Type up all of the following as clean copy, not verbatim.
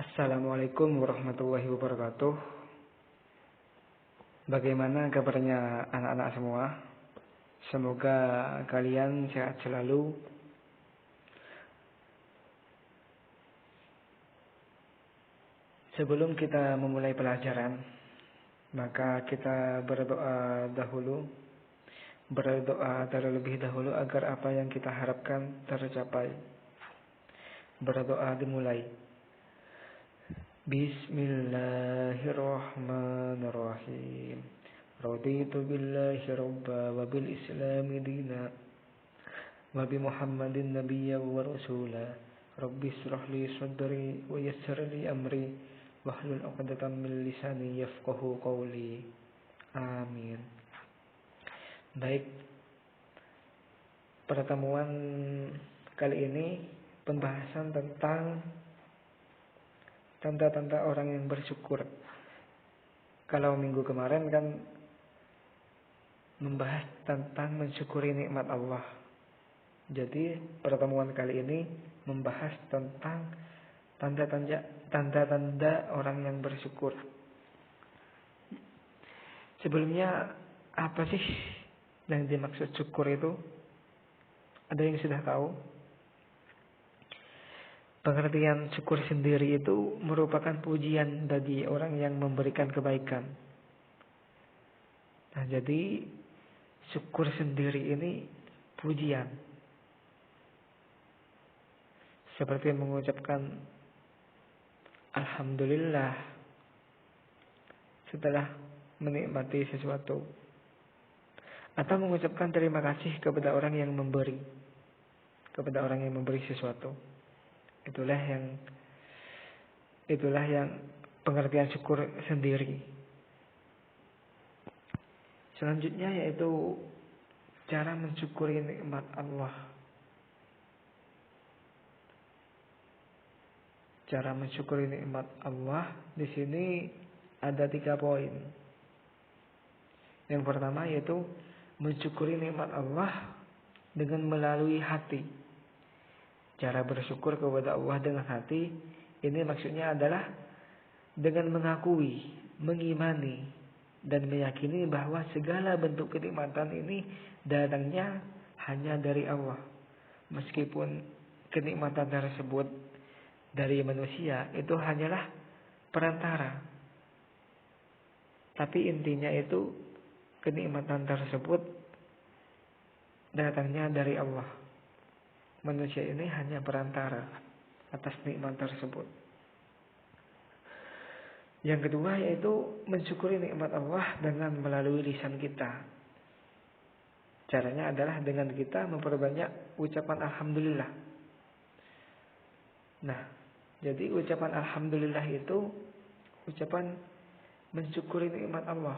Assalamualaikum warahmatullahi wabarakatuh. Bagaimana kabarnya anak-anak semua? Semoga kalian sehat selalu. Sebelum kita memulai pelajaran, maka kita berdoa terlebih dahulu agar apa yang kita harapkan tercapai. Berdoa dimulai. Bismillahirrahmanirrahim. Raditu billahi rabba wa bil islami dina wa bi Muhammadin nabiyya wa rasula. Rabbi israh li sadri wa yassir li amri wahlul 'uqdatam min lisani yafqahu qawli. Amin. Baik. Pertemuan kali ini pembahasan tentang tanda-tanda orang yang bersyukur. Kalau minggu kemarin kan membahas tentang mensyukuri nikmat Allah. Jadi pertemuan kali ini membahas tentang tanda-tanda orang yang bersyukur. Sebelumnya apa sih yang dimaksud syukur itu? Ada yang sudah tahu? Pengertian syukur sendiri itu merupakan pujian bagi orang yang memberikan kebaikan. Nah, jadi syukur sendiri ini pujian. Seperti mengucapkan Alhamdulillah setelah menikmati sesuatu. Atau mengucapkan terima kasih kepada orang yang memberi. Kepada orang yang memberi sesuatu. Itulah yang pengertian syukur sendiri. Selanjutnya yaitu cara mensyukuri nikmat Allah. Cara mensyukuri nikmat Allah di sini ada 3 poin. Yang pertama yaitu mensyukuri nikmat Allah dengan melalui hati. Cara bersyukur kepada Allah dengan hati ini maksudnya adalah dengan mengakui, mengimani dan meyakini bahwa segala bentuk kenikmatan ini datangnya hanya dari Allah. Meskipun kenikmatan tersebut dari manusia itu hanyalah perantara. Tapi intinya itu kenikmatan tersebut datangnya dari Allah. Manusia ini hanya perantara atas nikmat tersebut. Yang kedua yaitu mensyukuri nikmat Allah dengan melalui lisan kita. Caranya adalah dengan kita memperbanyak ucapan Alhamdulillah. Nah, jadi ucapan Alhamdulillah itu ucapan mensyukuri nikmat Allah.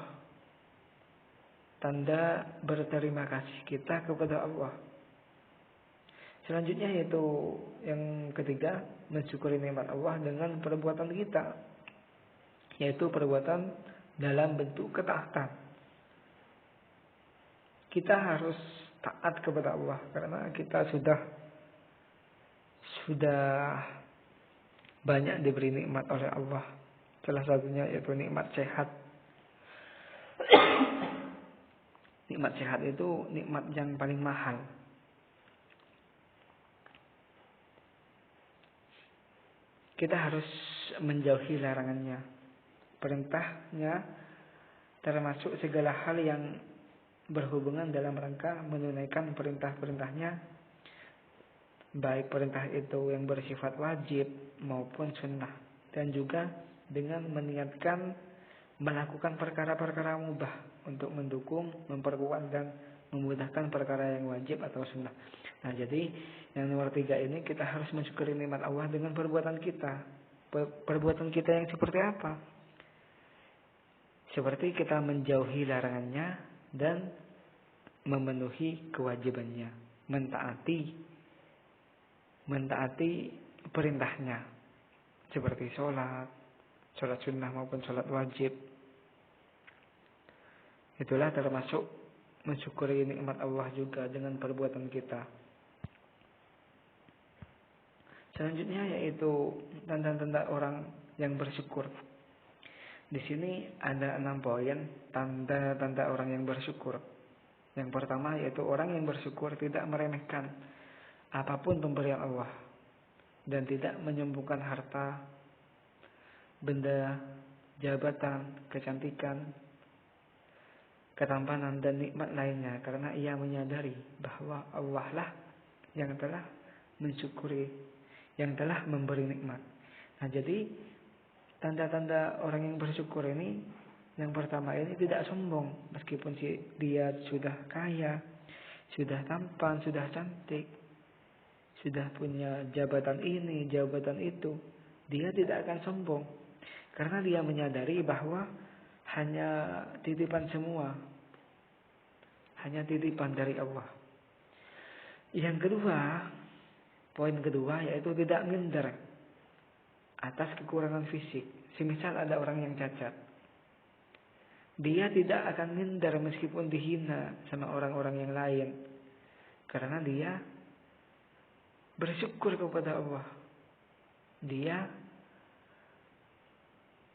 Tanda berterima kasih kita kepada Allah. Selanjutnya yaitu yang ketiga, mensyukuri nikmat Allah dengan perbuatan kita, yaitu perbuatan dalam bentuk ketaatan. Kita harus taat kepada Allah karena kita sudah banyak diberi nikmat oleh Allah. Salah satunya yaitu nikmat sehat. Nikmat sehat itu nikmat yang paling mahal. Kita harus menjauhi larangannya, perintahnya, termasuk segala hal yang berhubungan dalam rangka menunaikan perintah-perintahnya, baik perintah itu yang bersifat wajib maupun sunnah, dan juga dengan meniatkan melakukan perkara-perkara mubah untuk mendukung, memperkuat dan memudahkan perkara yang wajib atau sunnah. Nah, jadi yang nomor 3 ini kita harus mensyukuri nikmat Allah dengan perbuatan kita. Perbuatan kita yang seperti apa? Seperti kita menjauhi larangannya dan memenuhi kewajibannya, mentaati perintahnya, seperti sholat sunnah maupun sholat wajib. Itulah termasuk mensyukuri nikmat Allah juga dengan perbuatan kita. Selanjutnya yaitu tanda-tanda orang yang bersyukur. Di sini ada 6 poin tanda-tanda orang yang bersyukur. Yang pertama yaitu orang yang bersyukur tidak meremehkan apapun pemberian Allah dan tidak menyembuhkan harta, benda, jabatan, kecantikan, ketampanan dan nikmat lainnya, karena ia menyadari bahwa Allah lah yang telah mensyukuri, yang telah memberi nikmat. Nah, jadi tanda-tanda orang yang bersyukur ini, yang pertama ini tidak sombong, meskipun dia sudah kaya, sudah tampan, sudah cantik, sudah punya jabatan ini, jabatan itu, dia tidak akan sombong, karena dia menyadari bahwa hanya titipan semua, hanya titipan dari Allah. Yang kedua, poin kedua yaitu tidak minder atas kekurangan fisik. Semisal ada orang yang cacat, dia tidak akan minder meskipun dihina sama orang-orang yang lain, karena dia bersyukur kepada Allah. Dia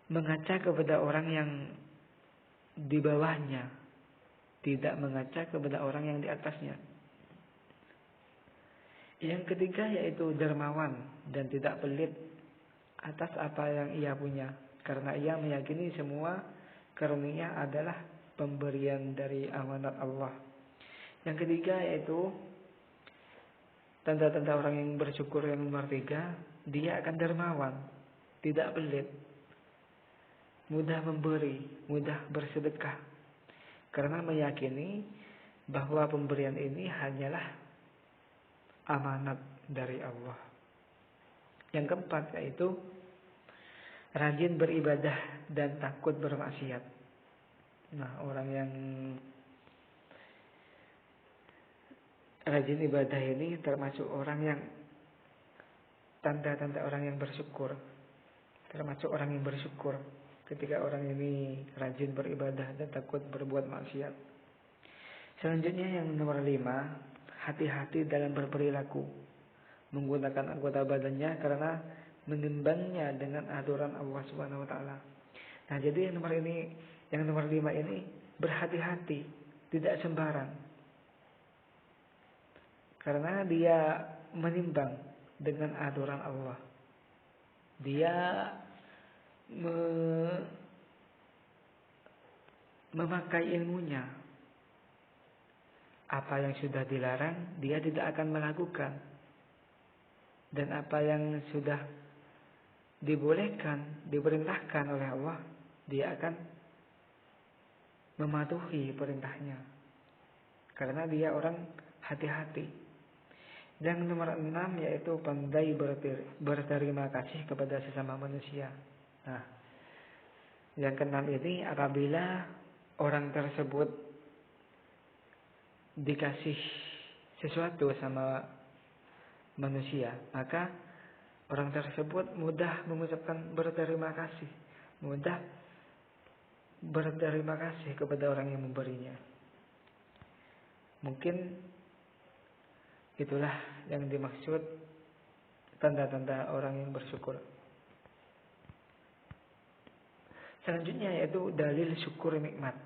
mengaca kepada orang yang di bawahnya, tidak mengaca kepada orang yang di atasnya. Yang ketiga yaitu dermawan dan tidak pelit atas apa yang ia punya, karena ia meyakini semua karunia adalah pemberian dari amanat Allah. Yang ketiga yaitu tanda-tanda orang yang bersyukur yang nomor 3, dia akan dermawan, tidak pelit, mudah memberi, mudah bersedekah, karena meyakini bahwa pemberian ini hanyalah amanat dari Allah. Yang keempat yaitu rajin beribadah dan takut bermaksiat. Nah, orang yang rajin ibadah ini termasuk orang yang tanda-tanda orang yang bersyukur. Termasuk orang yang bersyukur ketika orang ini rajin beribadah dan takut berbuat maksiat. Selanjutnya yang nomor 5, hati-hati dalam berperilaku, menggunakan anggota badannya karena menimbangnya dengan aturan Allah Subhanahu wa taala. Nah, jadi yang nomor 5 ini berhati-hati, tidak sembarang. Karena dia menimbang dengan aturan Allah. Dia memakai ilmunya. Apa yang sudah dilarang, dia tidak akan melakukan. Dan apa yang sudah dibolehkan, diperintahkan oleh Allah, dia akan mematuhi perintahnya. Karena dia orang hati-hati. Yang nomor 6 yaitu pandai berterima kasih kepada sesama manusia. Nah, yang keenam ini apabila orang tersebut dikasih sesuatu sama manusia, maka orang tersebut mudah mengucapkan berterima kasih, mudah berterima kasih kepada orang yang memberinya. Mungkin itulah yang dimaksud tanda-tanda orang yang bersyukur. Selanjutnya yaitu dalil syukur nikmat.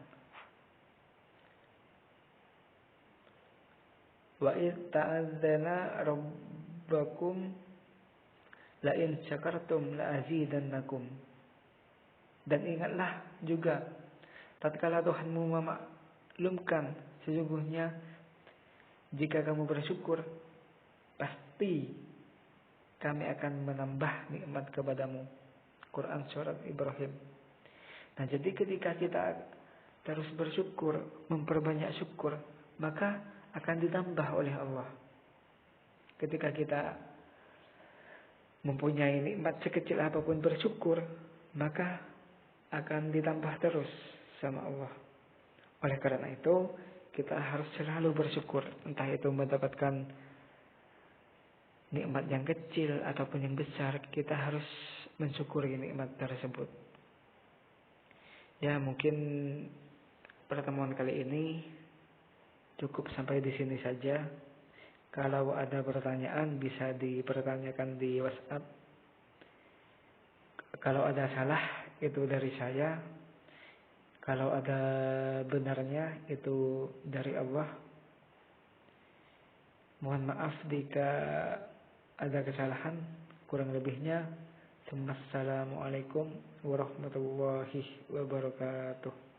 Wa id ta'adzana rabbakum la in syakartum la azidannakum. Dan ingatlah juga tatkala Tuhanmu memaklumkan sesungguhnya jika kamu bersyukur, pasti kami akan menambah nikmat kepadamu. Quran surat Ibrahim. Nah, jadi ketika kita terus bersyukur, memperbanyak syukur, maka akan ditambah oleh Allah. Ketika kita mempunyai nikmat sekecil apapun bersyukur, maka akan ditambah terus sama Allah. Oleh karena itu, kita harus selalu bersyukur, entah itu mendapatkan nikmat yang kecil ataupun yang besar, kita harus mensyukuri nikmat tersebut. Ya, mungkin pertemuan kali ini cukup sampai di sini saja. Kalau ada pertanyaan bisa dipertanyakan di WhatsApp. Kalau ada salah itu dari saya. Kalau ada benarnya itu dari Allah. Mohon maaf jika ada kesalahan. Kurang lebihnya. Assalamualaikum warahmatullahi wabarakatuh.